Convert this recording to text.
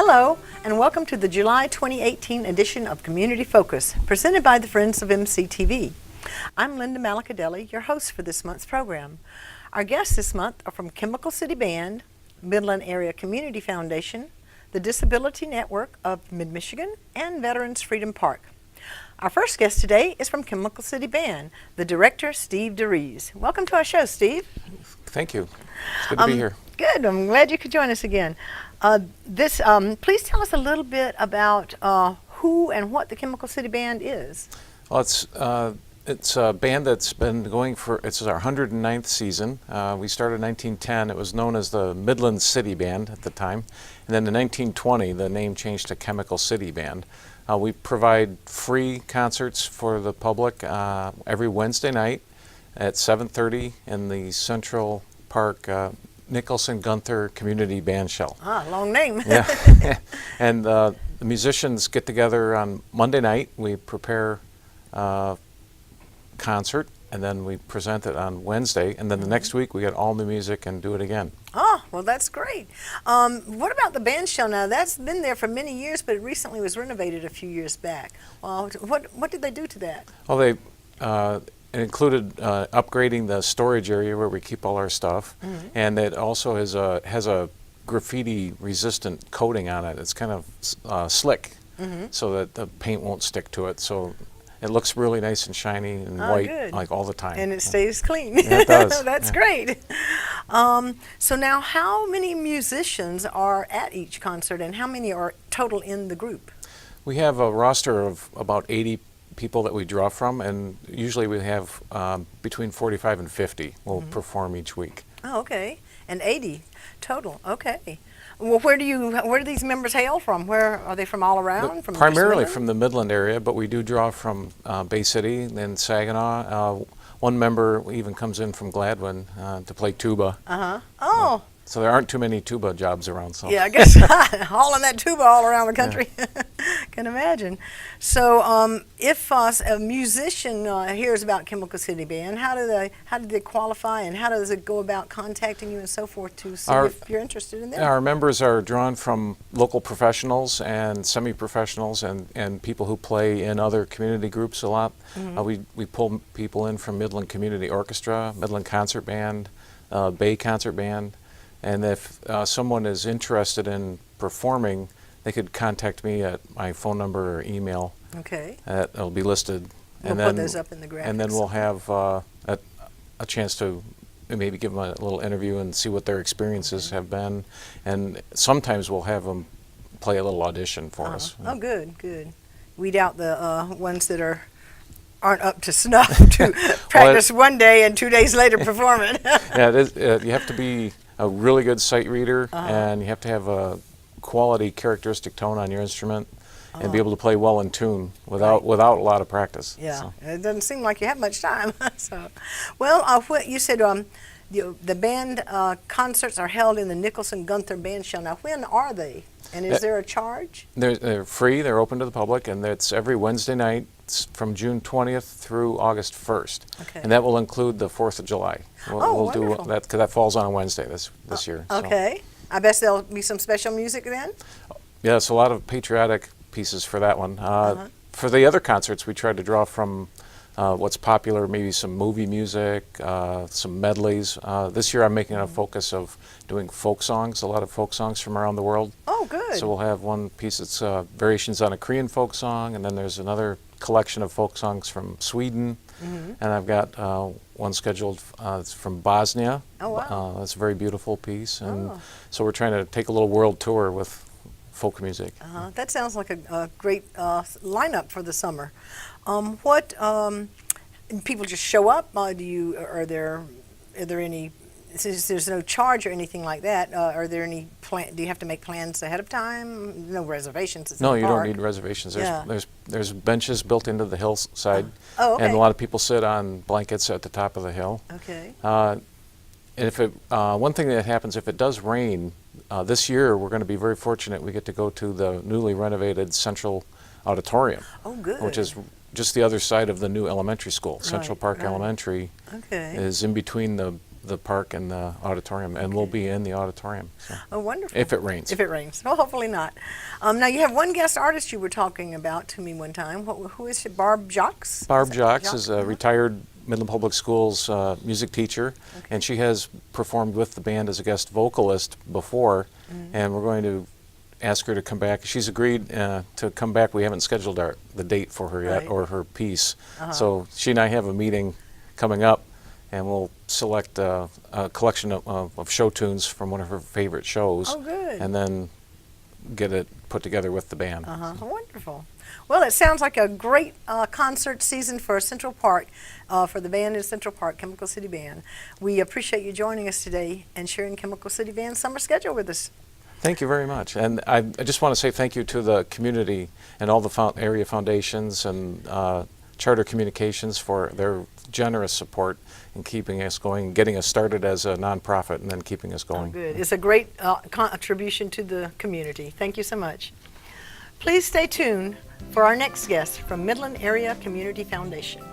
Hello, and welcome to the July 2018 edition of Community Focus, presented by the Friends of MCTV. I'm Linda Malacadelli, your host for this month's program. Our guests this month are from Chemical City Band, Midland Area Community Foundation, the Disability Network of Mid-Michigan, and Veterans Freedom Park. Our first guest today is from Chemical City Band, the director, Steve DeRees. Welcome to our show, Steve. Thank you. It's good to be here. Good. I'm glad you could join us again. Please tell us a little bit about who and what the Chemical City Band is. Well, it's a band that's been going it's our 109th season. We started in 1910. It was known as the Midland City Band at the time. And then in 1920, the name changed to Chemical City Band. We provide free concerts for the public every Wednesday night at 7:30 in the Central Park Nicholson Gunther Community Band Shell. Long name. Yeah. And the musicians get together on Monday night. We prepare a concert, and then we present it on Wednesday. And then the next week, we get all new music and do it again. Oh, well, that's great. What about the band shell now? That's been there for many years, but it recently was renovated a few years back. What did they do to that? Well, it included upgrading the storage area where we keep all our stuff, and it also has a graffiti-resistant coating on it. It's kind of slick, so that the paint won't stick to it. So it looks really nice and shiny and white, good. like all the time. And it stays clean. Yeah, it does. That's great. So now, how many musicians are at each concert, and how many are total in the group? We have a roster of about 80 people that we draw from, and usually we have between 45 and 50 will perform each week. Oh, okay. And 80 total. Okay. Well, where do these members hail from? Where are they from? All around? From primarily from the Midland area, but we do draw from Bay City and Saginaw. One member even comes in from Gladwin to play tuba. Oh. So there aren't too many tuba jobs around. So. Yeah, I guess hauling that tuba all around the country. Yeah. Can imagine. So, if a musician hears about Chemical City Band, how do they qualify, and how does it go about contacting you and so forth to see if you're interested in them? Our members are drawn from local professionals and semi-professionals and people who play in other community groups a lot. We pull people in from Midland Community Orchestra, Midland Concert Band, Bay Concert Band. And if someone is interested in performing, they could contact me at my phone number or email. Okay. It'll be listed. We'll put those up in the graphics. And then we'll have a chance to maybe give them a little interview and see what their experiences have been. And sometimes we'll have them play a little audition for us. Oh, good, good. Weed out the ones that aren't up to snuff to practice one day and 2 days later perform it. Yeah, it is, you have to be a really good sight reader, and you have to have a quality characteristic tone on your instrument and be able to play well in tune without a lot of practice. Yeah, so. It doesn't seem like you have much time. Well, what you said, the band concerts are held in the Nicholson Gunther Band Shell. Now, when are they? And is there a charge? They're free. They're open to the public, and it's every Wednesday night from June 20th through August 1st. Okay. And that will include the 4th of July. We'll wonderful. do that because that falls on a Wednesday this year. Okay. So. I bet there'll be some special music then? Yes, a lot of patriotic pieces for that one. For the other concerts, we try to draw from what's popular, maybe some movie music, some medleys. This year I'm making a focus of doing folk songs, a lot of folk songs from around the world. Oh, good. So we'll have one piece that's variations on a Korean folk song, and then there's another collection of folk songs from Sweden. And I've got one scheduled from Bosnia. Oh, wow. That's a very beautiful piece. And so we're trying to take a little world tour with folk music. That sounds like a great lineup for the summer. People just show up? Are there any, since there's no charge or anything like that, are there any do you have to make plans ahead of time? No reservations? It's No, in the you park. don't need reservations. Yeah. There's benches built into the hillside, okay. and a lot of people sit on blankets at the top of the hill. Okay. And if one thing that happens if it does rain, this year we're going to be very fortunate. We get to go to the newly renovated Central Auditorium. Oh, good. Which is just the other side of the new elementary school. Central Park Elementary Okay. is in between the the park and the auditorium, and we'll be in the auditorium. So. Oh, wonderful. If it rains. If it rains. Well, hopefully not. Now, you have one guest artist you were talking about to me one time. Who is it? Barb Jacques? Barb Jacques Jacques? is a retired Midland Public Schools music teacher, and she has performed with the band as a guest vocalist before, and we're going to ask her to come back. She's agreed to come back. We haven't scheduled the date for her yet, Right. or her piece. So she and I have a meeting coming up, and we'll select a collection of show tunes from one of her favorite shows. Oh, good. And then get it put together with the band. Wonderful. Well, it sounds like a great concert season for Central Park, for the band in Central Park, Chemical City Band. We appreciate you joining us today and sharing Chemical City Band's summer schedule with us. Thank you very much. And I just want to say thank you to the community and all the area foundations and Charter Communications for their generous support in keeping us going, getting us started as a nonprofit and then keeping us going. Good. It's a great contribution to the community. Thank you so much. Please stay tuned for our next guest from Midland Area Community Foundation.